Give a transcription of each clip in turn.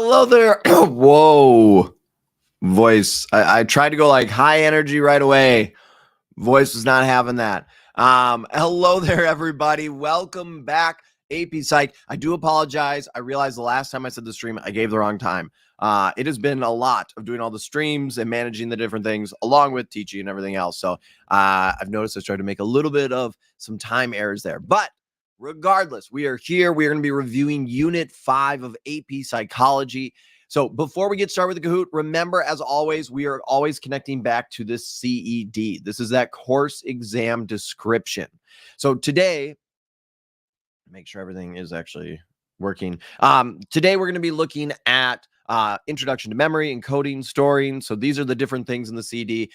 Hello there. Whoa. Voice. I tried to go like high energy right away. Voice was not having that. Hello there, everybody. Welcome back. AP Psych. I do apologize. I realized the last time I said the stream, I gave the wrong time. It has been a lot of doing all the streams and managing the different things along with teaching and everything else. So I've noticed I started to make a little bit of some time errors there. But regardless, we are here. We are going to be reviewing Unit 5 of AP Psychology. So before we get started with the Kahoot, remember, as always, we are always connecting back to this CED. This is that course exam description. So today, make sure everything is actually working. Today, we're going to be looking at introduction to memory, encoding, storing. So these are the different things in the CED.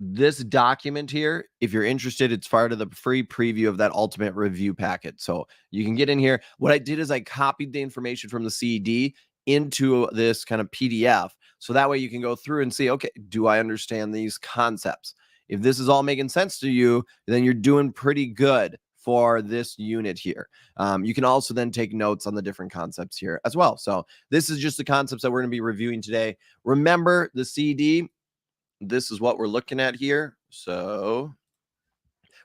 This document here, if you're interested, it's part of the free preview of that ultimate review packet. So you can get in here. What I did is I copied the information from the CED into this kind of PDF. So that way you can go through and see, okay, do I understand these concepts? If this is all making sense to you, then you're doing pretty good for this unit here. You can also then take notes on the different concepts here as well. So this is just the concepts that we're going to be reviewing today. Remember the CED. This is what we're looking at here. So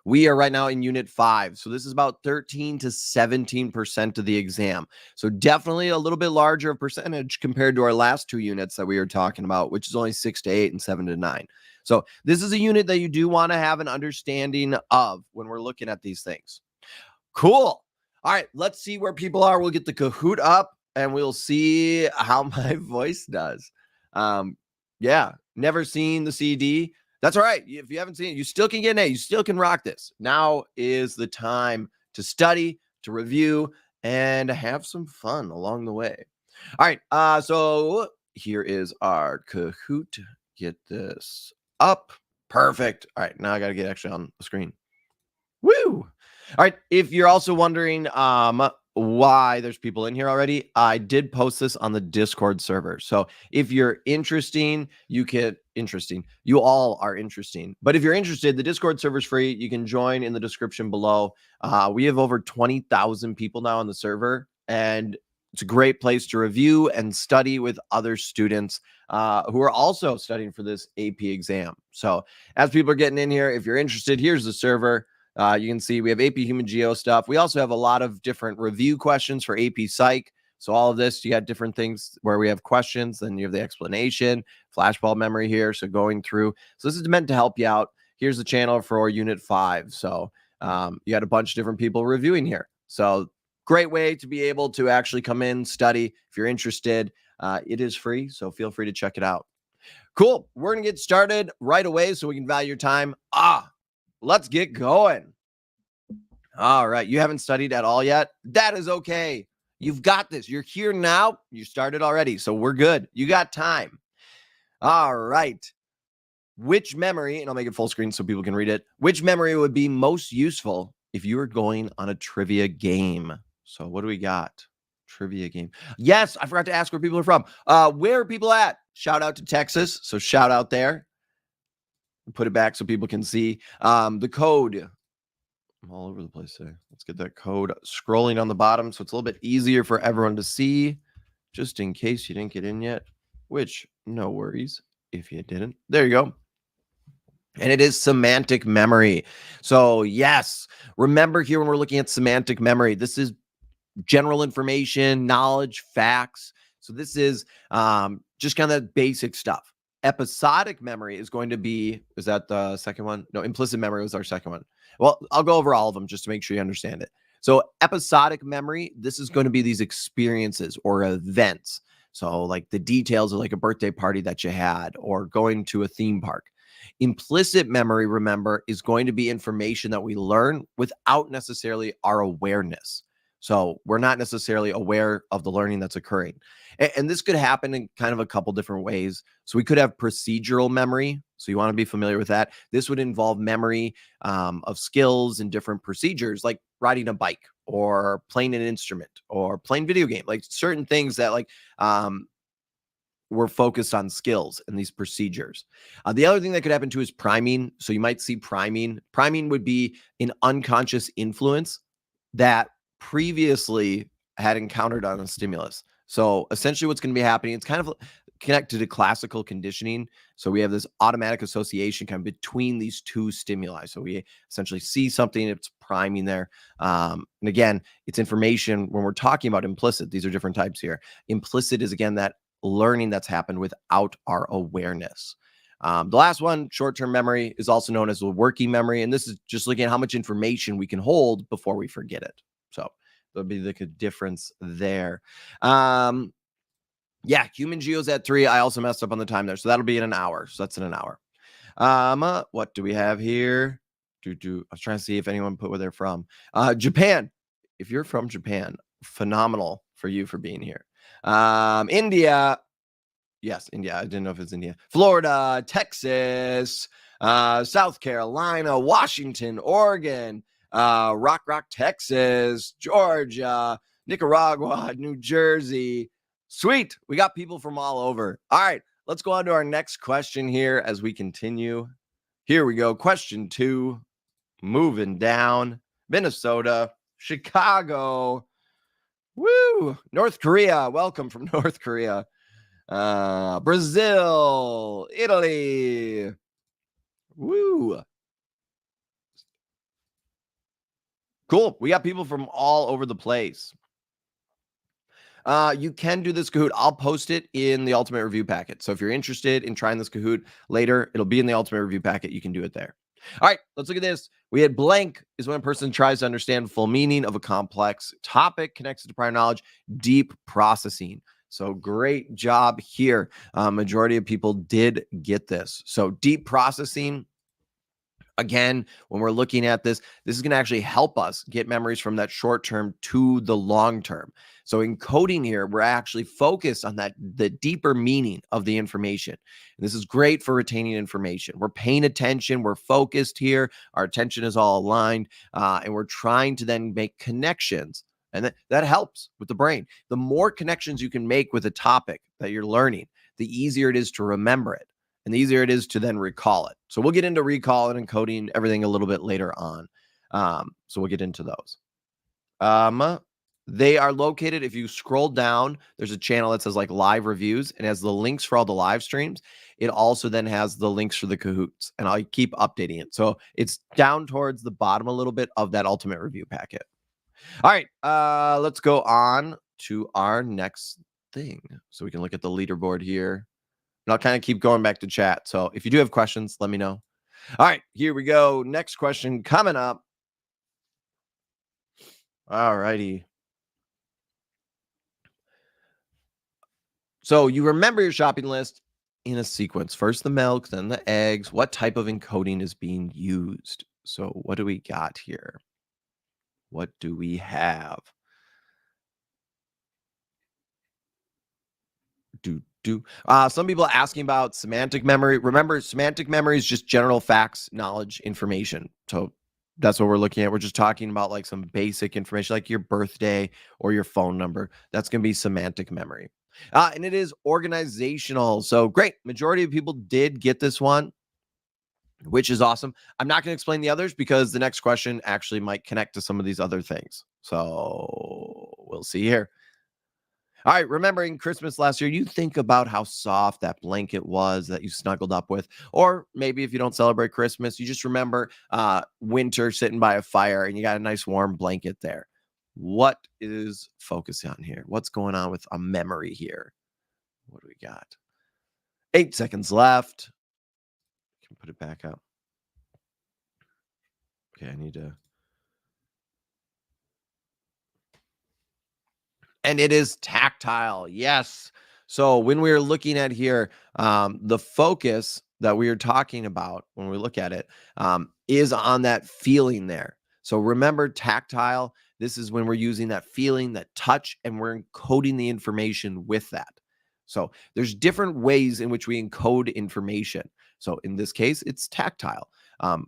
we are right now in Unit 5. So this is about 13 to 17% of the exam. So definitely a little bit larger percentage compared to our last two units that we were talking about, which is only 6 to 8 and 7 to 9. So this is a unit that you do want to have an understanding of when we're looking at these things. Cool. All right, let's see where people are. We'll get the Kahoot up and we'll see how my voice does. Yeah, never seen the CD. That's all right. If you haven't seen it, you still can get an A. You still can rock this. Now is the time to study, to review, and have some fun along the way. All right. So here is our Kahoot. Get this up. Perfect. All right. Now I got to get actually on the screen. Woo. All right. If you're also wondering why there's people in here already, I did post this on the Discord server. So if you're interesting, you all are interesting. But if you're interested, the Discord server is free. You can join in the description below. We have over 20,000 people now on the server, and it's a great place to review and study with other students who are also studying for this AP exam. So as people are getting in here, if you're interested, here's the server. You can see we have AP Human Geo stuff. We also have a lot of different review questions for AP Psych. So all of this, you got different things where we have questions, then you have the explanation, flashbulb memory here. So going through. So this is meant to help you out. Here's the channel for Unit 5. So you got a bunch of different people reviewing here. So great way to be able to actually come in, study. If you're interested, it is free. So feel free to check it out. Cool. We're going to get started right away so we can value your time. Let's get going. All right. You haven't studied at all yet? That is okay. You've got this. You're here now. You started already. So we're good. You got time. All right. Which memory, and I'll make it full screen so people can read it. Which memory would be most useful if you were going on a trivia game? So what do we got? Trivia game. Yes, I forgot to ask where people are from. Where are people at? Shout out to Texas. So shout out there. Put it back so people can see the code. I'm all over the place there. Let's get that code scrolling on the bottom so it's a little bit easier for everyone to see, just in case you didn't get in yet, which no worries if you didn't. There you go. And it is semantic memory. So yes, remember here when we're looking at semantic memory, this is general information, knowledge, facts. So this is just kind of that basic stuff. Episodic memory is going to be, is that the second one? No, implicit memory was our second one. Well, I'll go over all of them just to make sure you understand it. So episodic memory, this is going to be these experiences or events. So like the details of like a birthday party that you had or going to a theme park. Implicit memory, remember, is going to be information that we learn without necessarily our awareness. So we're not necessarily aware of the learning that's occurring. And this could happen in kind of a couple different ways. So we could have procedural memory. So you want to be familiar with that. This would involve memory of skills and different procedures, like riding a bike or playing an instrument or playing video game, like certain things that like we're focused on skills and these procedures. The other thing that could happen too is priming. So you might see priming. Priming would be an unconscious influence that previously had encountered on a stimulus. So essentially what's going to be happening, it's kind of connected to classical conditioning. So we have this automatic association kind of between these two stimuli. So we essentially see something, it's priming there. And again, it's information when we're talking about implicit. These are different types here. Implicit is, again, that learning that's happened without our awareness. The last one, short-term memory, is also known as the working memory. And this is just looking at how much information we can hold before we forget it. So there'll be like a difference there. Yeah, human geos at 3. I also messed up on the time there. So that'll be in an hour. So that's in an hour. What do we have here? I was trying to see if anyone put where they're from. Japan. If you're from Japan, phenomenal for you for being here. India. Yes, India. I didn't know if it's India. Florida, Texas, South Carolina, Washington, Oregon, Rock, Texas, Georgia, Nicaragua, New Jersey. Sweet. We got people from all over. All right, let's go on to our next question here as we continue. Here we go. Question 2. Moving down. Minnesota, Chicago. Woo! North Korea. Welcome from North Korea. Brazil, Italy. Woo. Cool. We got people from all over the place. You can do this Kahoot. I'll post it in the Ultimate Review Packet. So if you're interested in trying this Kahoot later, it'll be in the Ultimate Review Packet. You can do it there. All right, let's look at this. We had blank is when a person tries to understand full meaning of a complex topic connected to prior knowledge, deep processing. So great job here. Majority of people did get this. So deep processing. Again, when we're looking at this, this is going to actually help us get memories from that short term to the long term. So in coding here, we're actually focused on the deeper meaning of the information. And this is great for retaining information. We're paying attention. We're focused here. Our attention is all aligned. And we're trying to then make connections. And that helps with the brain. The more connections you can make with a topic that you're learning, the easier it is to remember it. And the easier it is to then recall it. So we'll get into recall and encoding everything a little bit later on. So we'll get into those. They are located, if you scroll down, there's a channel that says like live reviews and has the links for all the live streams. It also then has the links for the Kahoots, and I'll keep updating it. So it's down towards the bottom a little bit of that Ultimate Review Packet. All right, let's go on to our next thing. So we can look at the leaderboard here. And I'll kind of keep going back to chat. So if you do have questions, let me know. All right, here we go. Next question coming up. All righty. So you remember your shopping list in a sequence. First the milk, then the eggs. What type of encoding is being used? So what do we got here? What do we have? Some people asking about semantic memory. Remember, semantic memory is just general facts, knowledge, information. So that's what we're looking at. We're just talking about like some basic information, like your birthday or your phone number. That's going to be semantic memory. And it is organizational. So great. Majority of people did get this one, which is awesome. I'm not going to explain the others because the next question actually might connect to some of these other things. So we'll see here. All right, remembering Christmas last year, you think about how soft that blanket was that you snuggled up with. Or maybe if you don't celebrate Christmas, you just remember winter sitting by a fire and you got a nice warm blanket there. What is focusing on here? What's going on with a memory here? What do we got? 8 seconds left. Can put it back up. Okay, I need to. And it is tactile. Yes. So when we're looking at here, the focus that we are talking about when we look at it is on that feeling there. So remember tactile. This is when we're using that feeling, that touch, and we're encoding the information with that. So there's different ways in which we encode information. So in this case, it's tactile.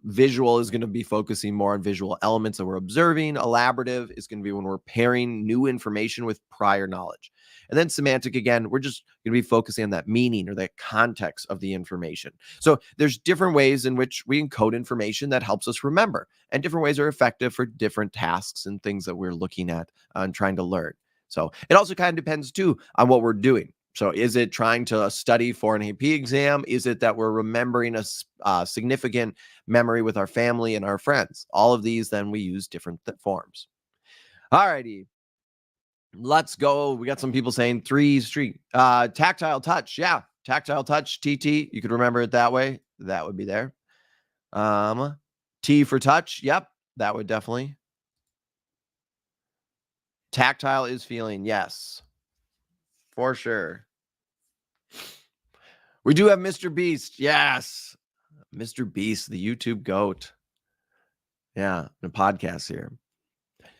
Visual is going to be focusing more on visual elements that we're observing. Elaborative is going to be when we're pairing new information with prior knowledge. And then semantic, again, we're just going to be focusing on that meaning or that context of the information. So there's different ways in which we encode information that helps us remember, and different ways are effective for different tasks and things that we're looking at and trying to learn. So it also kind of depends too on what we're doing. So is it trying to study for an AP exam? Is it that we're remembering a significant memory with our family and our friends? All of these, then we use different forms. All righty. Let's go. We got some people saying 3 street. Tactile touch. Yeah. Tactile touch, TT. You could remember it that way. That would be there. T for touch. Yep. That would definitely. Tactile is feeling. Yes. For sure. We do have Mr. Beast. Yes. Mr. Beast, the YouTube goat. Yeah. The podcast here.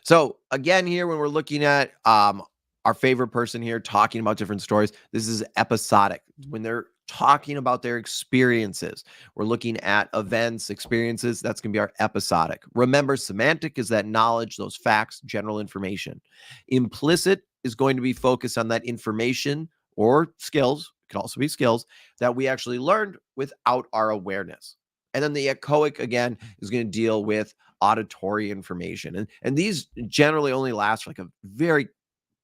So again, here when we're looking at our favorite person here talking about different stories, this is episodic. When they're talking about their experiences, we're looking at events, experiences. That's going to be our episodic. Remember, semantic is that knowledge, those facts, general information. Implicit is going to be focused on that information or skills. It can also be skills that we actually learned without our awareness. And then the echoic, again, is going to deal with auditory information. And these generally only last for like a very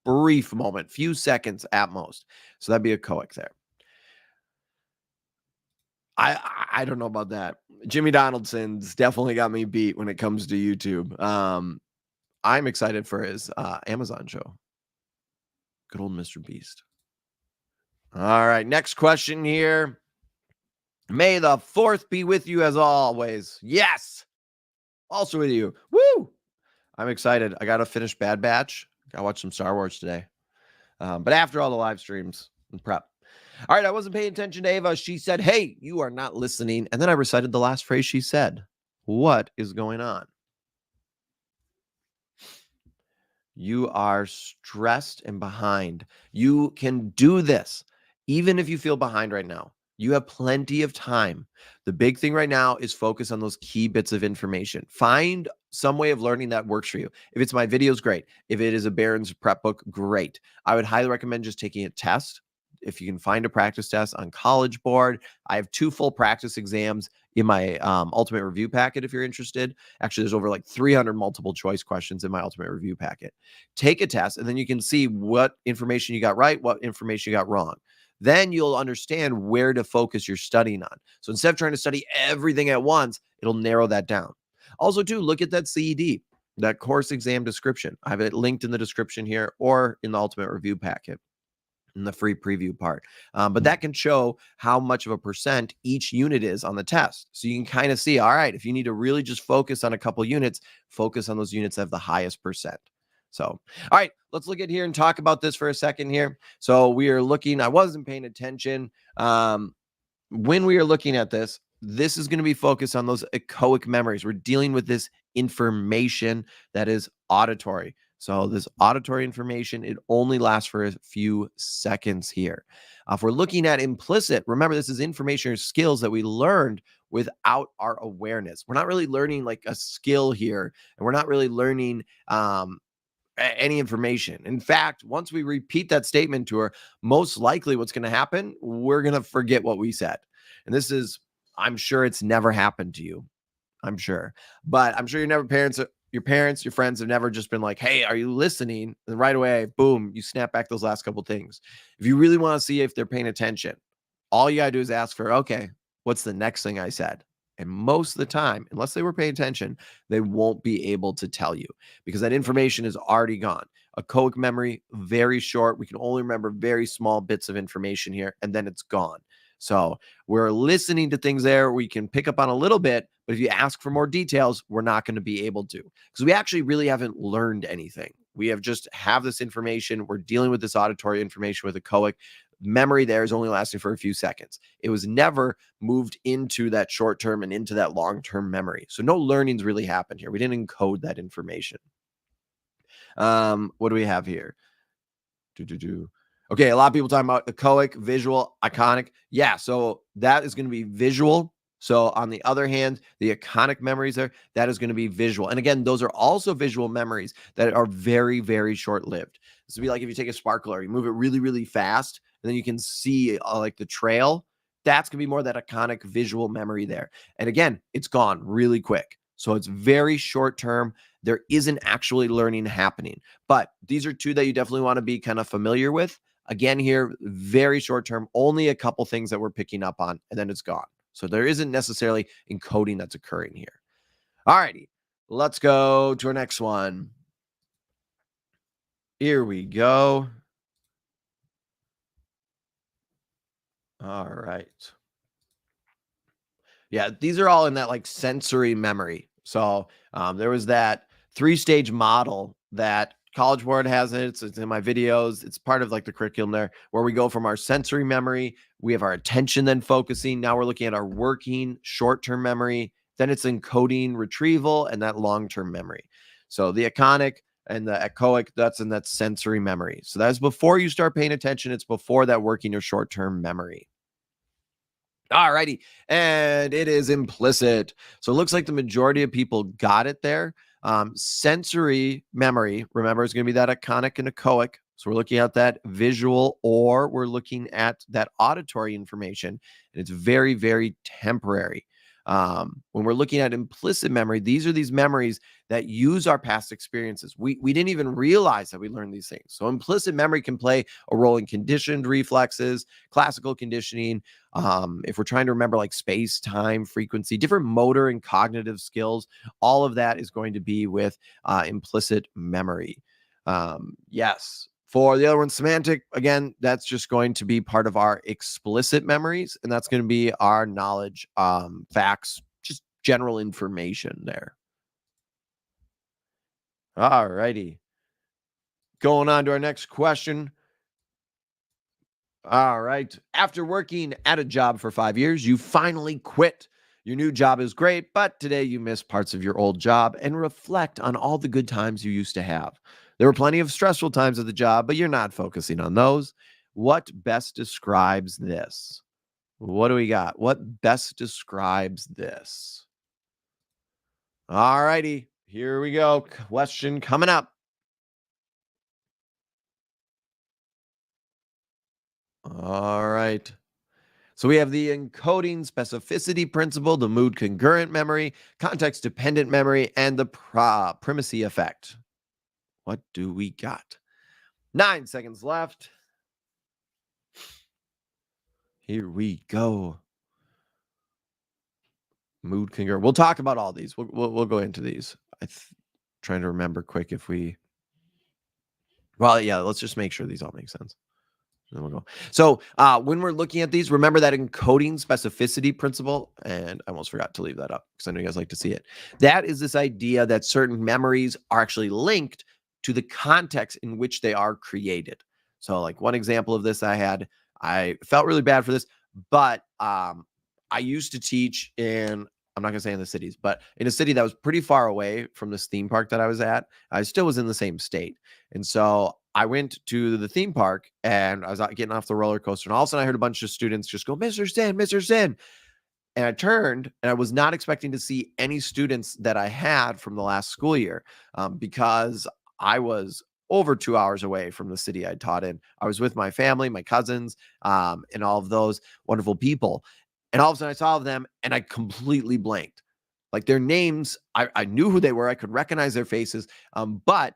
brief moment, few seconds at most. So that'd be echoic there. I don't know about that. Jimmy Donaldson's definitely got me beat when it comes to YouTube. I'm excited for his Amazon show. Good old Mr. Beast. All right, next question here. May the 4th be with you as always. Yes. Also with you. Woo! I'm excited. I got to finish Bad Batch. Got to watch some Star Wars today. But after all the live streams and prep. All right, I wasn't paying attention to Ava. She said, hey, you are not listening. And then I recited the last phrase she said. What is going on? You are stressed and behind. You can do this. Even if you feel behind right now, you have plenty of time. The big thing right now is focus on those key bits of information. Find some way of learning that works for you. If it's my videos, great. If it is a Barron's prep book, great. I would highly recommend just taking a test. If you can find a practice test on College Board, I have 2 full practice exams in my ultimate review packet if you're interested. Actually, there's over like 300 multiple choice questions in my ultimate review packet. Take a test, and then you can see what information you got right, what information you got wrong. Then you'll understand where to focus your studying on. So instead of trying to study everything at once, it'll narrow that down. Also, too, look at that CED, that course exam description. I have it linked in the description here or in the ultimate review packet in the free preview part. But that can show how much of a percent each unit is on the test. So you can kind of see, all right, if you need to really just focus on a couple units, focus on those units that have the highest percent. So, all right, let's look at here and talk about this for a second here. So we are looking, I wasn't paying attention. When we are looking at this, this is going to be focused on those echoic memories. We're dealing with this information that is auditory. So this auditory information, it only lasts for a few seconds here. If we're looking at implicit, remember this is information or skills that we learned without our awareness. We're not really learning like a skill here, and we're not really learning any information. In fact, once we repeat that statement to her, most likely what's going to happen, we're going to forget what we said. And this is, I'm sure it's never happened to you. I'm sure. But I'm sure your parents, your friends have never just been like, hey, are you listening? And right away, boom, you snap back those last couple things. If you really want to see if they're paying attention, all you got to do is ask for, okay, what's the next thing I said? And most of the time, unless they were paying attention, they won't be able to tell you because that information is already gone. Echoic memory, very short. We can only remember very small bits of information here, and then it's gone. So we're listening to things there. We can pick up on a little bit, but if you ask for more details, we're not going to be able to because we actually really haven't learned anything. We have just have this information. We're dealing with this auditory information with echoic. Memory there is only lasting for a few seconds. It was never moved into that short term and into that long term memory. So no learnings really happened here. We didn't encode that information. What do we have here? Okay, a lot of people talking about echoic, visual, iconic. Yeah, so that is going to be visual. So on the other hand, the iconic memories there, that is going to be visual. And again, those are also visual memories that are very, very short-lived. This would be like if you take a sparkler, you move it really, really fast, and then you can see like the trail. That's going to be more that iconic visual memory there. And again, it's gone really quick. So it's very short term. there isn't actually learning happening. But these are two that you definitely want to be kind of familiar with. Again, here, very short term, only a couple things that we're picking up on, and then it's gone. So there isn't necessarily encoding that's occurring here. All righty, let's go to our next one. Here we go. All right. Yeah, these are all in that like sensory memory. So there was that 3-stage model that College Board has it. It's in my videos. It's part of like the curriculum there, where we go from our sensory memory, we have our attention then focusing. Now we're looking at our working short-term memory. Then it's encoding retrieval and that long-term memory. So the iconic and the echoic, that's in that sensory memory. So that's before you start paying attention. It's before that working or short-term memory. All righty. And it is implicit. So it looks like the majority of people got it there. Sensory memory, remember, is going to be that iconic and echoic. So we're looking at that visual, or we're looking at that auditory information. And it's very, very temporary. When we're looking at implicit memory, these are these memories that use our past experiences. We didn't even realize that we learned these things. So implicit memory can play a role in conditioned reflexes, classical conditioning. If we're trying to remember like space, time, frequency, different motor and cognitive skills, all of that is going to be with implicit memory. Yes. For the other one, semantic, again, that's just going to be part of our explicit memories, and that's going to be our knowledge, facts, just general information there. All righty. Going on to our next question. All right. After working at a job for 5 years, you finally quit. Your new job is great, but today you miss parts of your old job and reflect on all the good times you used to have. There were plenty of stressful times at the job, but you're not focusing on those. What best describes this? What do we got? What best describes this? All righty. Here we go. Question coming up. All right. So we have the encoding specificity principle, the mood congruent memory, context dependent memory, and the primacy effect. What do we got? 9 seconds left. Here we go. Mood congruent. We'll talk about all these. We'll go into these. Trying to remember quick if we. Well, yeah. Let's just make sure these all make sense. Then we'll go. So when we're looking at these, remember that encoding specificity principle. And I almost forgot to leave that up because I know you guys like to see it. That is this idea that certain memories are actually linked to the context in which they are created. So like one example of this I felt really bad for this, but I used to teach in, I'm not going to say in the cities, but in a city that was pretty far away from this theme park that I was at. I still was in the same state. And so I went to the theme park and I was getting off the roller coaster. And all of a sudden I heard a bunch of students just go, Mr. Sinn, Mr. Sinn. And I turned and I was not expecting to see any students that I had from the last school year because I was over 2 hours away from the city I taught in. I was with my family, my cousins, and all of those wonderful people. And all of a sudden I saw them and I completely blanked. Like their names, I knew who they were. I could recognize their faces. But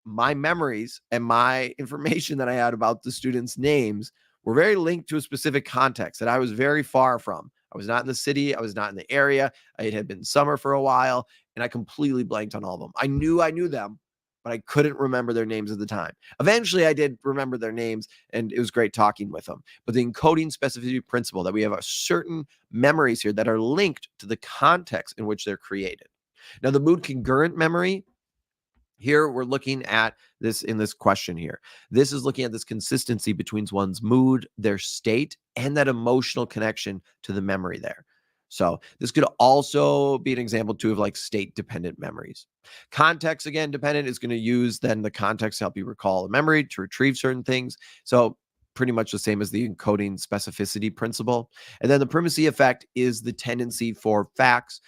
my memories and my information that I had about the students' names were very linked to a specific context that I was very far from. I was not in the city. I was not in the area. It had been summer for a while, and I completely blanked on all of them. I knew them, but I couldn't remember their names at the time. Eventually, I did remember their names, and it was great talking with them. But the encoding specificity principle that we have a certain memories here that are linked to the context in which they're created. Now, the mood congruent memory, here we're looking at this in this question here. This is looking at this consistency between one's mood, their state, and that emotional connection to the memory there. So this could also be an example too of like state dependent memories. Context, again, dependent is going to use then the context to help you recall a memory, to retrieve certain things. So pretty much the same as the encoding specificity principle. And then the primacy effect is the tendency for facts,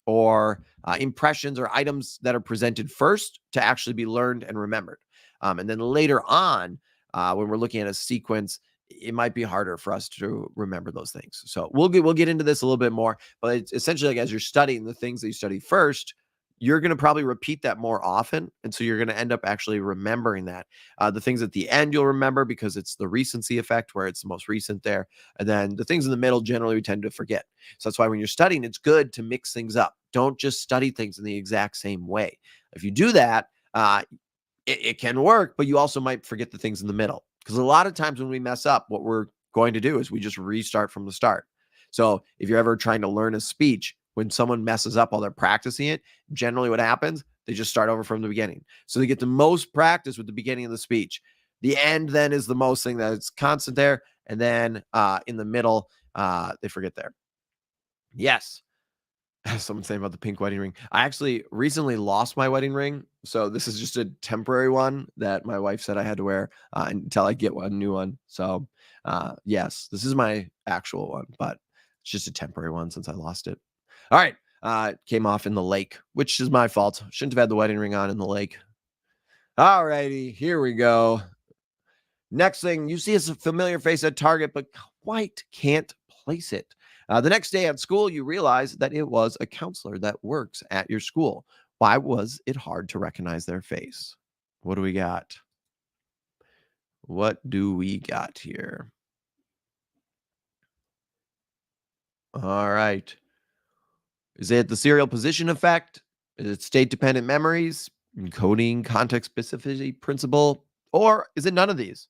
or impressions or items that are presented first to actually be learned and remembered. And then later on, when we're looking at a sequence, it might be harder for us to remember those things. So we'll get into this a little bit more, but it's essentially like as you're studying the things that you study first, you're going to probably repeat that more often. And so you're going to end up actually remembering that. The things at the end you'll remember because it's the recency effect where it's the most recent there. And then the things in the middle generally we tend to forget. So that's why when you're studying, it's good to mix things up. Don't just study things in the exact same way. If you do that, it can work, but you also might forget the things in the middle. Because a lot of times when we mess up, what we're going to do is we just restart from the start. So if you're ever trying to learn a speech, when someone messes up while they're practicing it, generally what happens, they just start over from the beginning. So they get the most practice with the beginning of the speech. The end then is the most thing that's constant there. And then in the middle, they forget there. Yes. Someone saying about the pink wedding ring. I actually recently lost my wedding ring. So this is just a temporary one that my wife said I had to wear until I get one new one. So yes, this is my actual one, but it's just a temporary one since I lost it. All right. Came off in the lake, which is my fault. Shouldn't have had the wedding ring on in the lake. All righty. Here we go. Next thing, you see a familiar face at Target, but quite can't place it. The next day at school, you realize that it was a counselor that works at your school. Why was it hard to recognize their face? What do we got? What do we got here? All right. Is it the serial position effect? Is it state-dependent memories, encoding context specificity principle, or is it none of these?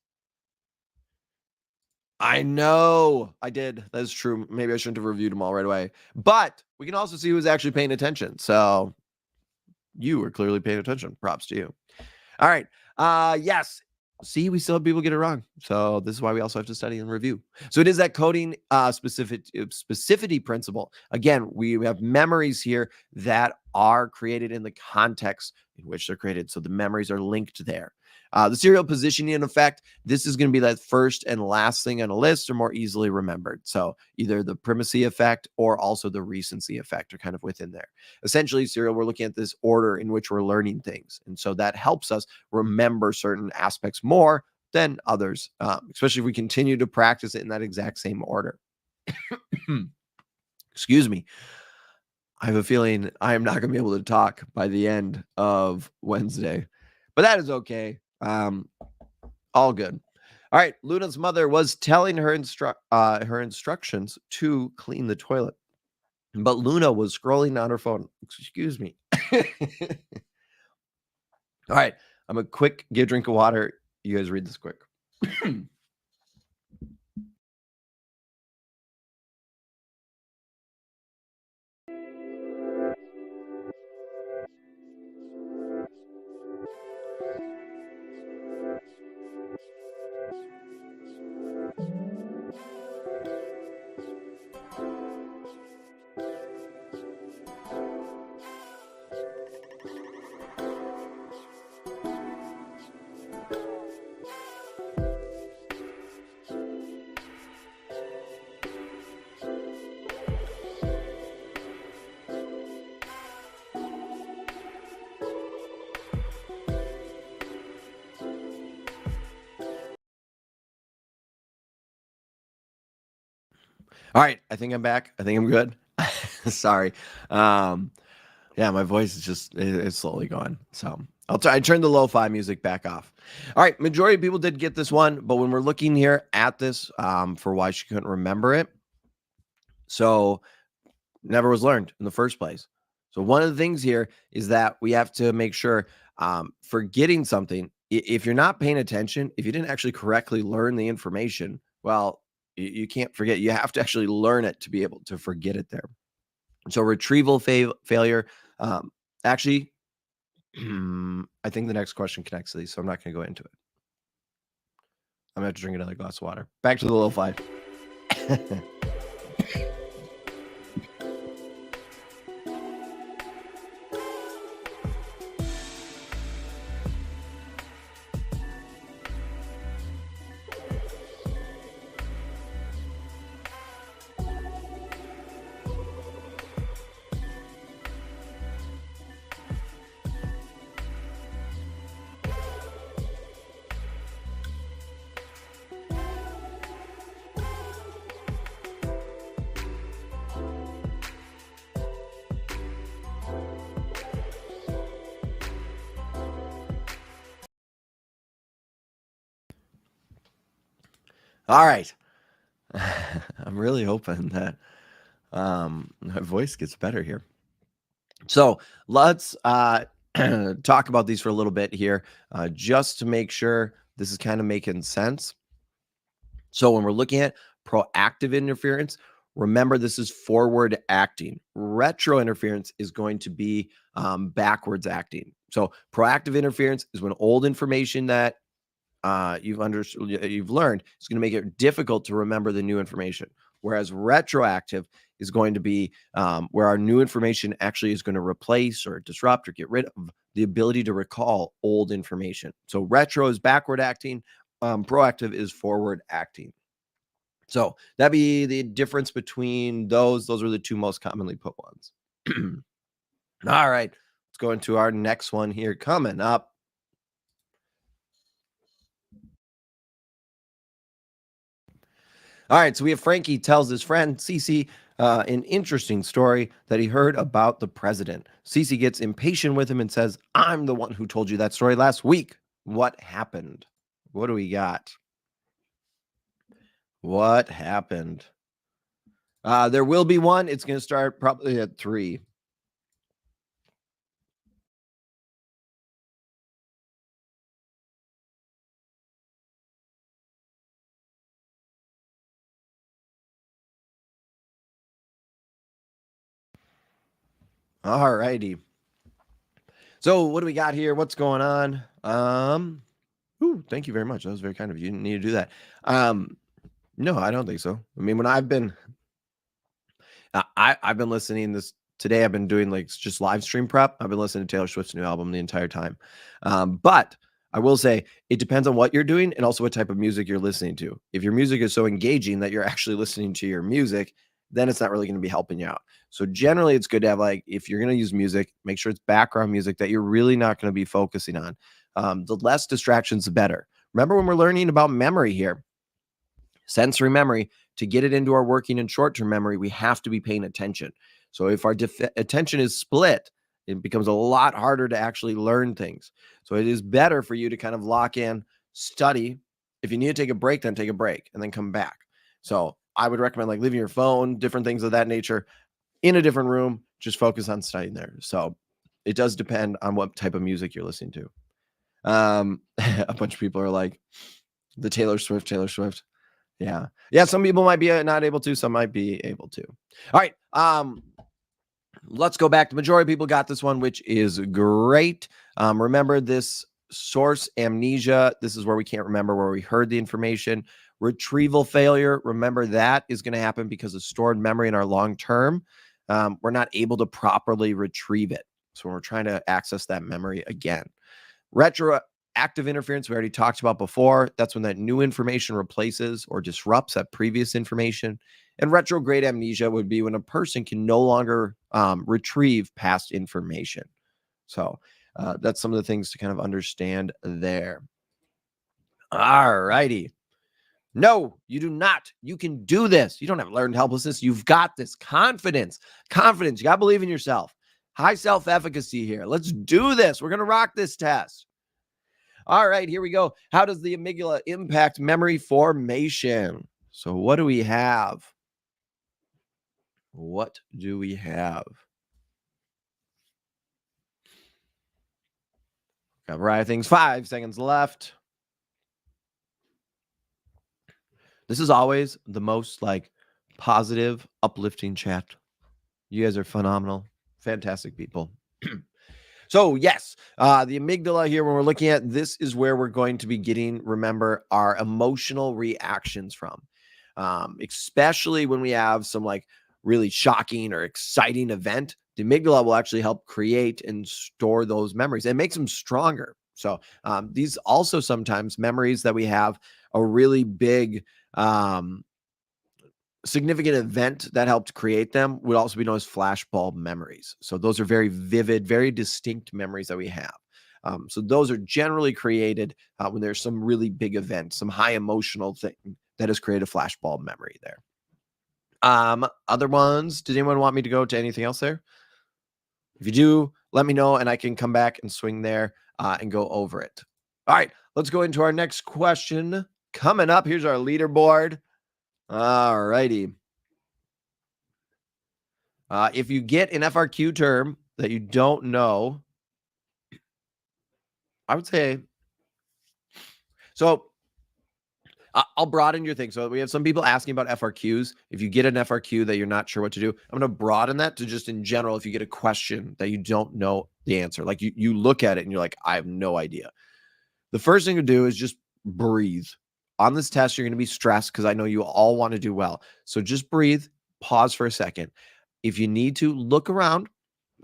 I know I did. That is true. Maybe I shouldn't have reviewed them all right away. But we can also see who's actually paying attention. So you were clearly paying attention. Props to you. All right. Yes. See, we still have people get it wrong. So this is why we also have to study and review. So it is that coding specificity principle. Again, we have memories here that are created in the context in which they're created. So the memories are linked there. The serial positioning effect, this is going to be that first and last thing on a list or more easily remembered. So either the primacy effect or also the recency effect are kind of within there. Essentially, serial, we're looking at this order in which we're learning things. And so that helps us remember certain aspects more than others, especially if we continue to practice it in that exact same order. Excuse me. I have a feeling I am not going to be able to talk by the end of Wednesday, but that is okay. All good. All right. Luna's mother was telling her instructions to clean the toilet, but Luna was scrolling on her phone. Excuse me. All right. I'm a quick get a drink of water. You guys read this quick. All right, I think I'm back. I think I'm good. Sorry. Yeah, my voice is just it's slowly gone. So I turned the lo-fi music back off. All right, majority of people did get this one, but when we're looking here at this for why she couldn't remember it, so never was learned in the first place. So one of the things here is that we have to make sure forgetting something, if you're not paying attention, if you didn't actually correctly learn the information, well, you can't forget. You have to actually learn it to be able to forget it there. So retrieval failure, actually, I think the next question connects to these, so I'm not going to go into it. I'm going to have to drink another glass of water. Back to the lo-fi. All right. I'm really hoping that my voice gets better here. So let's talk about these for a little bit here, just to make sure this is kind of making sense. So when we're looking at proactive interference, remember this is forward acting. Retro interference is going to be backwards acting. So proactive interference is when old information that you've learned is going to make it difficult to remember the new information. Whereas retroactive is going to be where our new information actually is going to replace or disrupt or get rid of the ability to recall old information. So retro is backward acting, proactive is forward acting. So that'd be the difference between those. Those are the two most commonly put ones. All right, let's go into our next one here coming up. All right, so we have Frankie tells his friend Cece an interesting story that he heard about the president. Cece gets impatient with him and says, "I'm the one who told you that story last week. What happened? What do we got? What happened?" There will be one. It's going to start probably at 3. All righty. So what do we got here? What's going on? Ooh, thank you very much. That was very kind of you. You didn't need to do that. No, I don't think so. I mean, when I've been I've been listening this today. I've been doing like just live stream prep. I've been listening to Taylor Swift's new album the entire time. But I will say it depends on what you're doing and also what type of music you're listening to. If your music is so engaging that you're actually listening to your music, then it's not really going to be helping you out. So generally, it's good to have like if you're going to use music, make sure it's background music that you're really not going to be focusing on. The less distractions, the better. Remember when we're learning about memory here, sensory memory, to get it into our working and short-term memory, we have to be paying attention. So if our attention is split, it becomes a lot harder to actually learn things. So it is better for you to kind of lock in, study. If you need to take a break, then take a break and then come back. So I would recommend like leaving your phone, different things of that nature in a different room, just focus on studying there. So it does depend on what type of music you're listening to. A bunch of people are like, the Taylor Swift. Yeah. Yeah, some people might be not able to, some might be able to. All right. Let's go back. The majority of people got this one, which is great. Remember this source amnesia. This is where we can't remember where we heard the information. Retrieval failure. Remember that is going to happen because of stored memory in our long term. We're not able to properly retrieve it. So when we're trying to access that memory again. Retroactive interference, we already talked about before. That's when that new information replaces or disrupts that previous information. And retrograde amnesia would be when a person can no longer retrieve past information. So that's some of the things to kind of understand there. All righty. No, you do not. You can do this. You don't have learned helplessness. You've got this confidence. Confidence. You got to believe in yourself. High self-efficacy here. Let's do this. We're going to rock this test. All right, here we go. How does the amygdala impact memory formation? So what do we have? What do we have? Got a variety of things. 5 seconds left. This is always the most like positive, uplifting chat. You guys are phenomenal. Fantastic people. So yes, the amygdala here, when we're looking at this is where we're going to be getting, remember, our emotional reactions from, especially when we have some like really shocking or exciting event. The amygdala will actually help create and store those memories and makes them stronger. So these also sometimes memories that we have a really big significant event that helped create them would also be known as flashbulb memories. So those are very vivid, very distinct memories that we have. So those are generally created when there's some really big event, some high emotional thing that has created a flashbulb memory there. Other ones, did anyone want me to go to anything else there? If you do, let me know and I can come back and swing there and go over it. All right, let's go into our next question. Coming up, here's our leaderboard. All righty. If you get an FRQ term that you don't know, I would say, so I'll broaden your thing. So we have some people asking about FRQs. If you get an FRQ that you're not sure what to do, I'm going to broaden that to just in general, if you get a question that you don't know the answer, like you look at it and you're like, I have no idea. The first thing to do is just breathe. On this test, you're going to be stressed because I know you all want to do well. So just breathe, pause for a second. If you need to, look around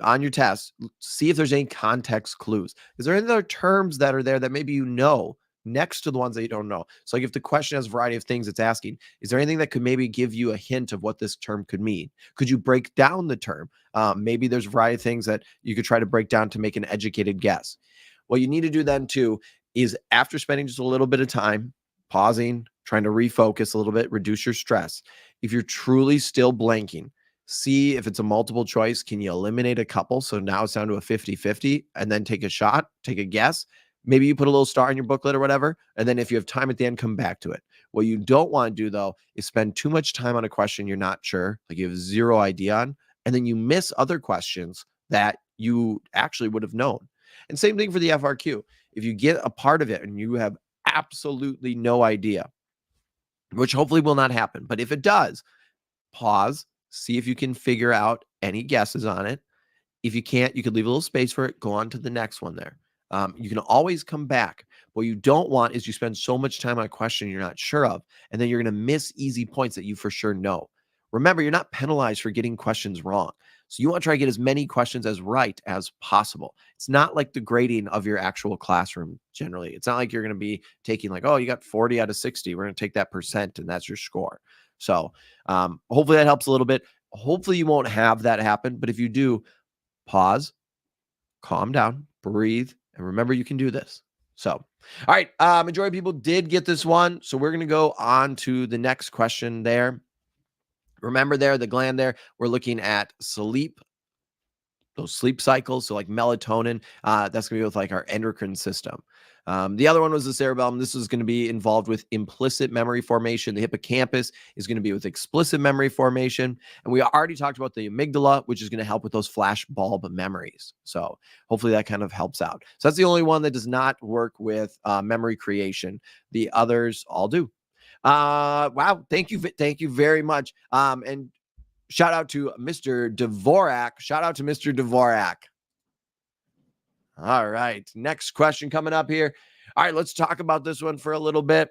on your test, see if there's any context clues. Is there any other terms that are there that maybe you know next to the ones that you don't know? So like if the question has a variety of things it's asking, is there anything that could maybe give you a hint of what this term could mean? Could you break down the term? Maybe there's a variety of things that you could try to break down to make an educated guess. What you need to do then too is after spending just a little bit of time, pausing, trying to refocus a little bit, reduce your stress. If you're truly still blanking, see if it's a multiple choice. Can you eliminate a couple? So now it's down to a 50-50 and then take a shot, take a guess. Maybe you put a little star in your booklet or whatever. And then if you have time at the end, come back to it. What you don't want to do though, is spend too much time on a question you're not sure, like you have zero idea on, and then you miss other questions that you actually would have known. And same thing for the FRQ. If you get a part of it and you have absolutely no idea, which hopefully will not happen, but if it does, pause, see if you can figure out any guesses on it. If you can't, you could leave a little space for it, go on to the next one there. You can always come back. What you don't want is you spend so much time on a question you're not sure of, and then you're going to miss easy points that you for sure know. Remember, you're not penalized for getting questions wrong. So you want to try to get as many questions as right as possible. It's not like the grading of your actual classroom generally. It's not like you're going to be taking like, oh, you got 40 out of 60. We're going to take that percent and that's your score. So hopefully that helps a little bit. Hopefully you won't have that happen. But if you do, pause, calm down, breathe, and remember you can do this. So, all right, majority of people did get this one. So we're going to go on to the next question there. Remember there, the gland there, we're looking at sleep, those sleep cycles. So like melatonin, that's going to be with like our endocrine system. The other one was the cerebellum. This is going to be involved with implicit memory formation. The hippocampus is going to be with explicit memory formation. And we already talked about the amygdala, which is going to help with those flash bulb memories. So hopefully that kind of helps out. So that's the only one that does not work with memory creation. The others all do. Wow. Thank you very much. And shout out to Mr. Dvorak. Shout out to Mr. Dvorak. All right. Next question coming up here. All right. Let's talk about this one for a little bit.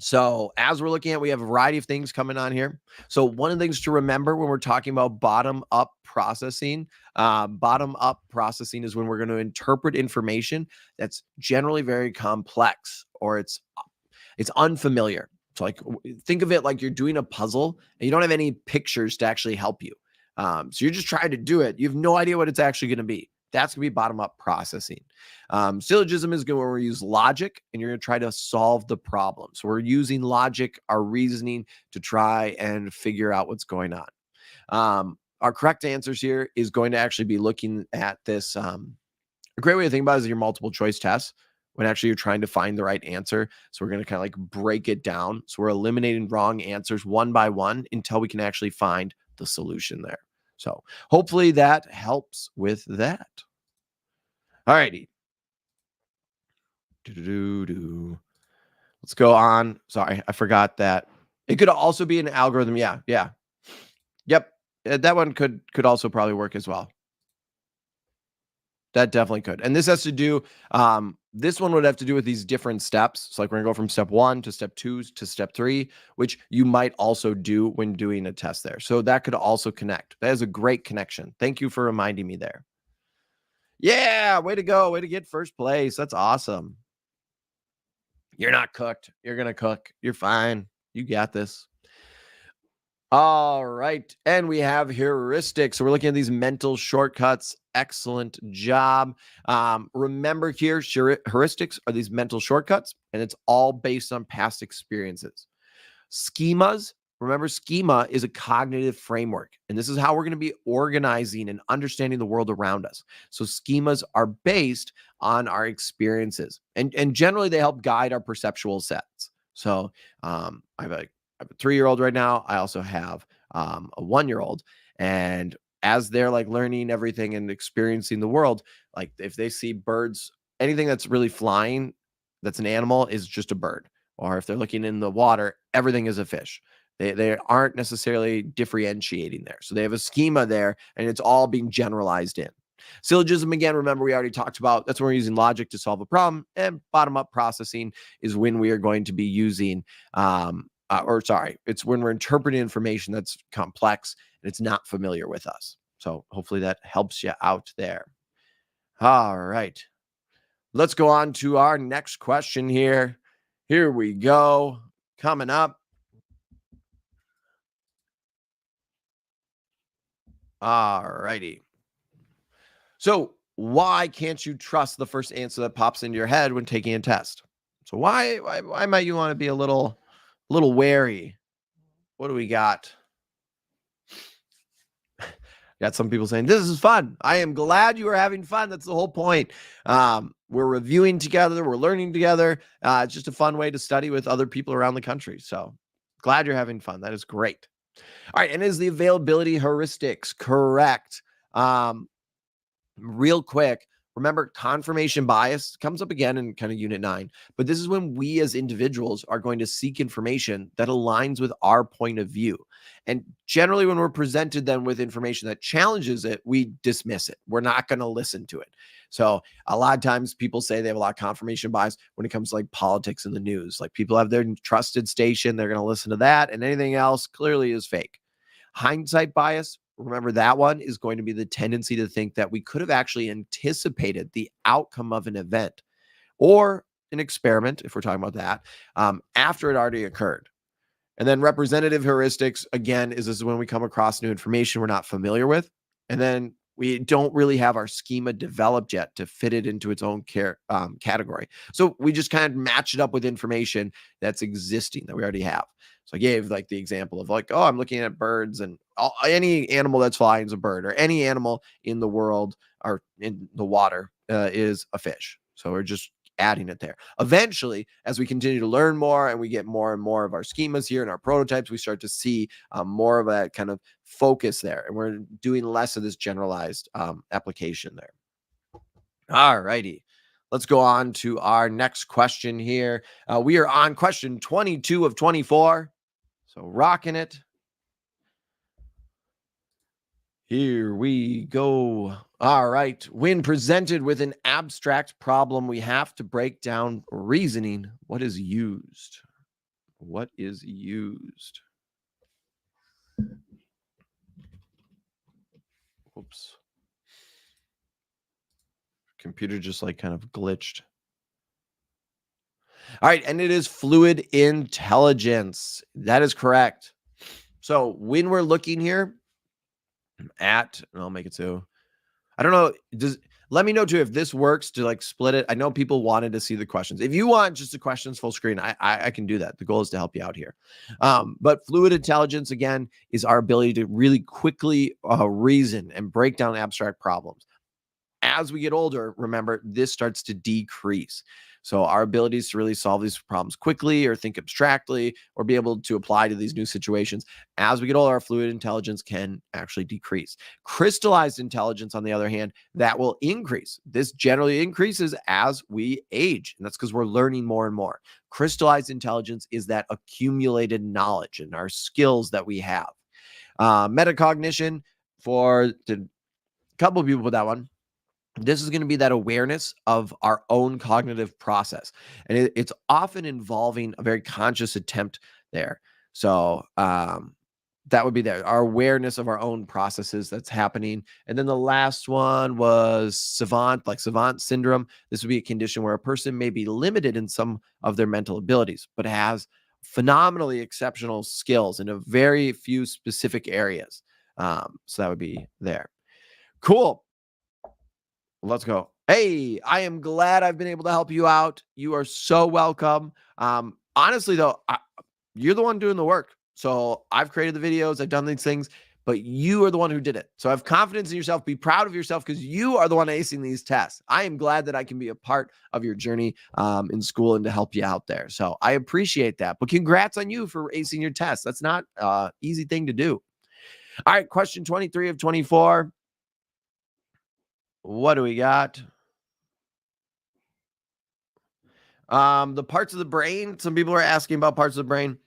So as we're looking at, we have a variety of things coming on here. So one of the things to remember when we're talking about bottom-up processing is when we're going to interpret information that's generally very complex or it's unfamiliar. So like think of it like you're doing a puzzle and you don't have any pictures to actually help you. So you're just trying to do it. You have no idea what it's actually going to be. That's going to be bottom-up processing. Syllogism is going to use logic, and you're going to try to solve the problem. So we're using logic, our reasoning, to try and figure out what's going on. Our correct answers here is going to actually be looking at this. A great way to think about it is your multiple choice tests when actually you're trying to find the right answer. So we're going to kind of like break it down. So we're eliminating wrong answers one by one until we can actually find the solution there. So hopefully that helps with that. All righty. Let's go on. Sorry, I forgot that. It could also be an algorithm. Yeah. Yep. That one could also probably work as well. That definitely could. And this has to do, this one would have to do with these different steps. So like we're gonna go from step 1 to step 2 to step 3, which you might also do when doing a test there. So that could also connect. That is a great connection. Thank you for reminding me there. Yeah, way to go. Way to get first place. That's awesome. You're not cooked. You're gonna cook. You're fine. You got this. All right. And we have heuristics. So we're looking at these mental shortcuts. Excellent job. Remember here, heuristics are these mental shortcuts, and it's all based on past experiences. Schemas Remember, schema is a cognitive framework, and this is how we're going to be organizing and understanding the world around us. So, schemas are based on our experiences, and generally they help guide our perceptual sets. So, I have a 3-year-old right now. I also have a 1-year-old, and as they're like learning everything and experiencing the world, like if they see birds, anything that's really flying, that's an animal, is just a bird. Or if they're looking in the water, everything is a fish. They aren't necessarily differentiating there. So they have a schema there, and it's all being generalized in. Syllogism, again, remember we already talked about, that's when we're using logic to solve a problem, and bottom-up processing is when we are going to be using, it's when we're interpreting information that's complex and it's not familiar with us. So hopefully that helps you out there. All right. Let's go on to our next question here. Here we go. Coming up. All righty. So, why can't you trust the first answer that pops into your head when taking a test? So, why might you want to be a little wary? What do we got? Got some people saying, this is fun. I am glad you are having fun. That's the whole point. We're reviewing together. We're learning together. It's just a fun way to study with other people around the country. So glad you're having fun. That is great. All right. And is the availability heuristics correct? Real quick, remember confirmation bias comes up again in kind of unit 9, but this is when we as individuals are going to seek information that aligns with our point of view. And generally when we're presented then with information that challenges it, we dismiss it. We're not going to listen to it. So a lot of times people say they have a lot of confirmation bias when it comes to like politics and the news. Like people have their trusted station, they're going to listen to that, and anything else clearly is fake. Hindsight bias, remember that one is going to be the tendency to think that we could have actually anticipated the outcome of an event or an experiment, if we're talking about that, after it already occurred. And then representative heuristics, again, is this is when we come across new information we're not familiar with. And then we don't really have our schema developed yet to fit it into its own category. So we just kind of match it up with information that's existing that we already have. So I gave like the example of like, oh, I'm looking at birds, and any animal that's flying is a bird, or any animal in the world or in the water is a fish. So we're just adding it there. Eventually, as we continue to learn more and we get more and more of our schemas here and our prototypes, we start to see more of a kind of focus there, and we're doing less of this generalized application there. All righty. Let's go on to our next question here. We are on question 22 of 24. So rocking it. Here we go. All right. When presented with an abstract problem, we have to break down reasoning. What is used? What is used? Oops. Computer just like kind of glitched. All right. And it is fluid intelligence. That is correct. So when we're looking here at, and I'll make it so, I don't know. Let me know too if this works to like split it. I know people wanted to see the questions. If you want just the questions full screen, I can do that. The goal is to help you out here. But fluid intelligence, again, is our ability to really quickly reason and break down abstract problems. As we get older, remember, this starts to decrease. So our abilities to really solve these problems quickly or think abstractly or be able to apply to these new situations, as we get older, our fluid intelligence can actually decrease. Crystallized intelligence, on the other hand, that will increase. This generally increases as we age, and that's because we're learning more and more. Crystallized intelligence is that accumulated knowledge and our skills that we have. Metacognition, for a couple of people with that one, this is going to be that awareness of our own cognitive process. And it's often involving a very conscious attempt there. So that would be there, our awareness of our own processes that's happening. And then the last one was savant, like savant syndrome. This would be a condition where a person may be limited in some of their mental abilities, but has phenomenally exceptional skills in a very few specific areas. So that would be there. Cool. Let's go. Hey, I am glad I've been able to help you out. You are so welcome. Honestly, though, you're the one doing the work. So I've created the videos, I've done these things, but you are the one who did it. So have confidence in yourself, be proud of yourself because you are the one acing these tests. I am glad that I can be a part of your journey in school and to help you out there. So I appreciate that. But congrats on you for acing your test. That's not an easy thing to do. All right, question 23 of 24. What do we got? The parts of the brain. Some people are asking about parts of the brain.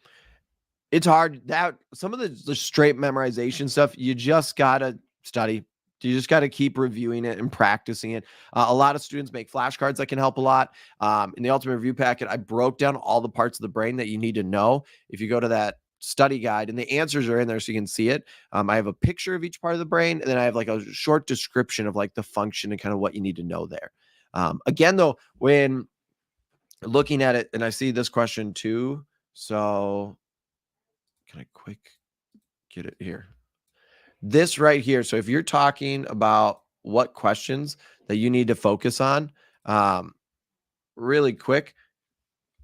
It's hard. That some of the straight memorization stuff, you just gotta study. You just got to keep reviewing it and practicing it. A lot of students make flashcards that can help a lot. In the Ultimate Review Packet, I broke down all the parts of the brain that you need to know. If you go to that study guide, and the answers are in there so you can see it. I have a picture of each part of the brain, and then I have like a short description of like the function and kind of what you need to know there. Again, though, when looking at it, and I see this question too. So can I quick get it here? This right here. So if you're talking about what questions that you need to focus on, really quick,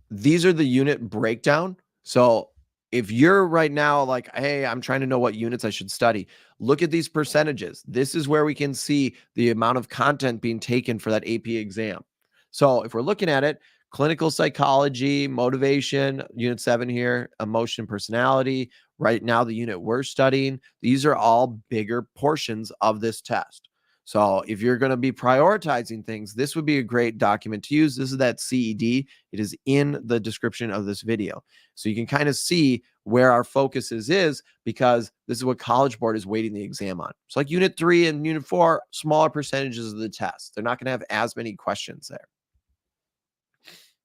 these are the unit breakdown. So if you're right now like, hey, I'm trying to know what units I should study, look at these percentages. This is where we can see the amount of content being taken for that AP exam. So if we're looking at it, clinical psychology, motivation, unit 7 here, emotion, personality. Right now, the unit we're studying, these are all bigger portions of this test. So if you're going to be prioritizing things, this would be a great document to use. This is that CED. It is in the description of this video. So you can kind of see where our focus is because this is what College Board is weighting the exam on. So like unit 3 and unit 4, smaller percentages of the test. They're not going to have as many questions there.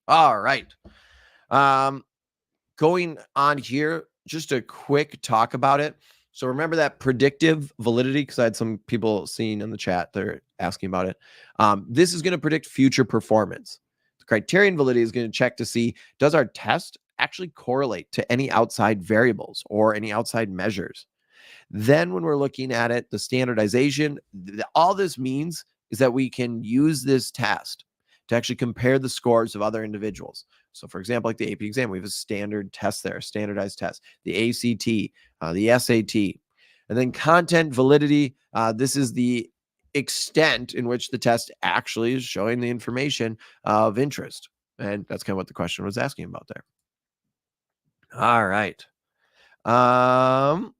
All right. Going on here, just a quick talk about it. So remember that predictive validity, because I had some people seeing in the chat, they're asking about it. This is going to predict future performance. The criterion validity is going to check to see, does our test actually correlate to any outside variables or any outside measures? Then when we're looking at it, the standardization, all this means is that we can use this test to actually compare the scores of other individuals. So for example, like the AP exam, we have a standard test there, standardized test, the ACT, the SAT, and then content validity. This is the extent in which the test actually is showing the information of interest. And that's kind of what the question was asking about there. All right. That's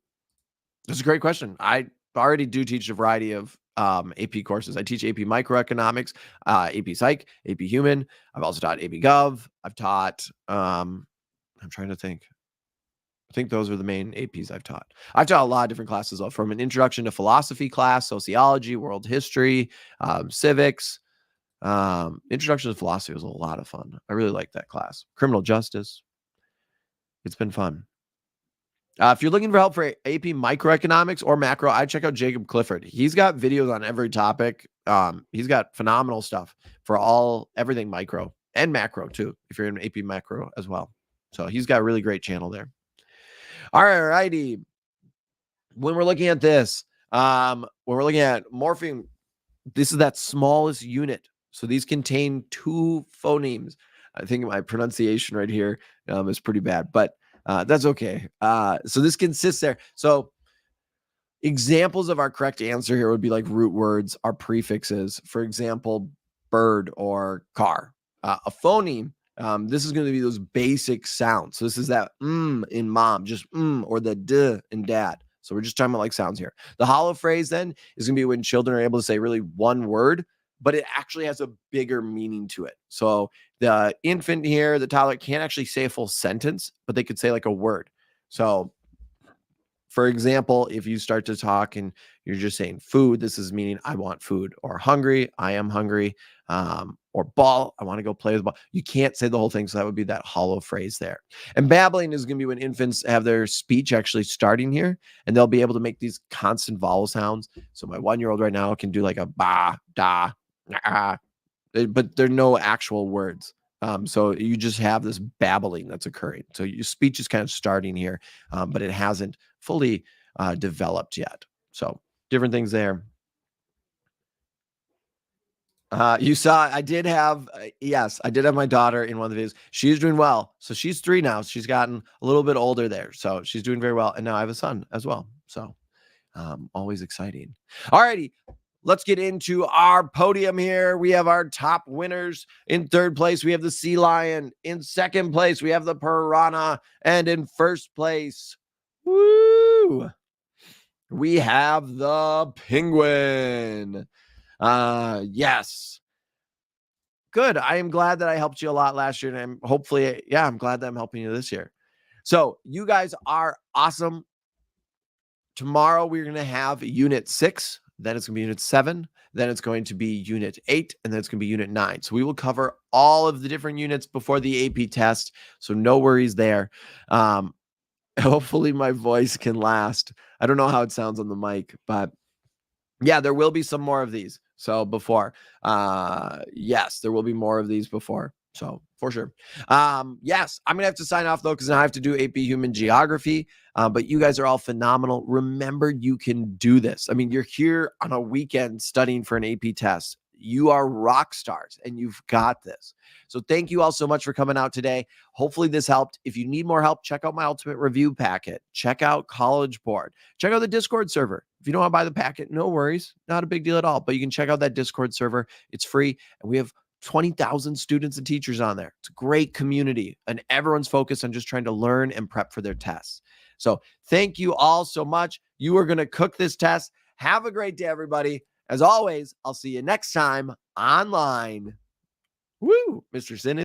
a great question. I already do teach a variety of AP courses. I teach AP Microeconomics, AP Psych, AP Human. I've also taught AP Gov. I've taught, I'm trying to think. I think those are the main APs I've taught. I've taught a lot of different classes, from an introduction to philosophy class, sociology, world history, civics. Introduction to philosophy was a lot of fun. I really liked that class. Criminal justice. It's been fun. If you're looking for help for AP microeconomics or macro, I'd check out Jacob Clifford. He's got videos on every topic. He's got phenomenal stuff for everything micro and macro too, if you're in AP macro as well. So he's got a really great channel there. All righty. When we're looking at this, when we're looking at morpheme, this is that smallest unit. So these contain 2 phonemes. I think my pronunciation right here is pretty bad, but that's okay. So this consists there. So examples of our correct answer here would be like root words, our prefixes. For example, bird or car. A phoneme, this is going to be those basic sounds. So this is that in mom, just or the d in dad. So we're just talking about like sounds here. The hollow phrase then is going to be when children are able to say really one word, but it actually has a bigger meaning to it. So the infant here, the toddler, can't actually say a full sentence, but they could say like a word. So for example, if you start to talk and you're just saying food, this is meaning I want food, or hungry, I am hungry, or ball, I want to go play with the ball. You can't say the whole thing. So that would be that hollow phrase there. And babbling is going to be when infants have their speech actually starting here, and they'll be able to make these constant vowel sounds. So my 1-year-old right now can do like a ba, da, ah, but there are no actual words. So you just have this babbling that's occurring. So your speech is kind of starting here, but it hasn't fully developed yet. So different things there. You saw, I did have, yes, I did have my daughter in one of the videos. She's doing well. So she's 3 now. She's gotten a little bit older there. So she's doing very well. And now I have a son as well. So always exciting. All righty. Let's get into our podium here. We have our top winners. In third place, we have the sea lion. In second place, we have the piranha. And in first place, woo, we have the penguin. Yes. Good. I am glad that I helped you a lot last year. And I'm hopefully, yeah, I'm glad that I'm helping you this year. So you guys are awesome. Tomorrow we're going to have unit 6, then it's going to be unit 7, then it's going to be unit 8, and then it's going to be unit 9. So we will cover all of the different units before the AP test. So no worries there. Hopefully my voice can last. I don't know how it sounds on the mic, but yeah, there will be some more of these. So before, yes, there will be more of these before. So for sure. Yes, I'm going to have to sign off though, because I have to do AP Human Geography. But you guys are all phenomenal. Remember, you can do this. I mean, you're here on a weekend studying for an AP test. You are rock stars and you've got this. So thank you all so much for coming out today. Hopefully this helped. If you need more help, check out my ultimate review packet. Check out College Board. Check out the Discord server. If you don't want to buy the packet, no worries. Not a big deal at all. But you can check out that Discord server. It's free. And we have 20,000 students and teachers on there. It's a great community. And everyone's focused on just trying to learn and prep for their tests. So thank you all so much. You are going to cook this test. Have a great day, everybody. As always, I'll see you next time online. Woo! Mr. Sinn.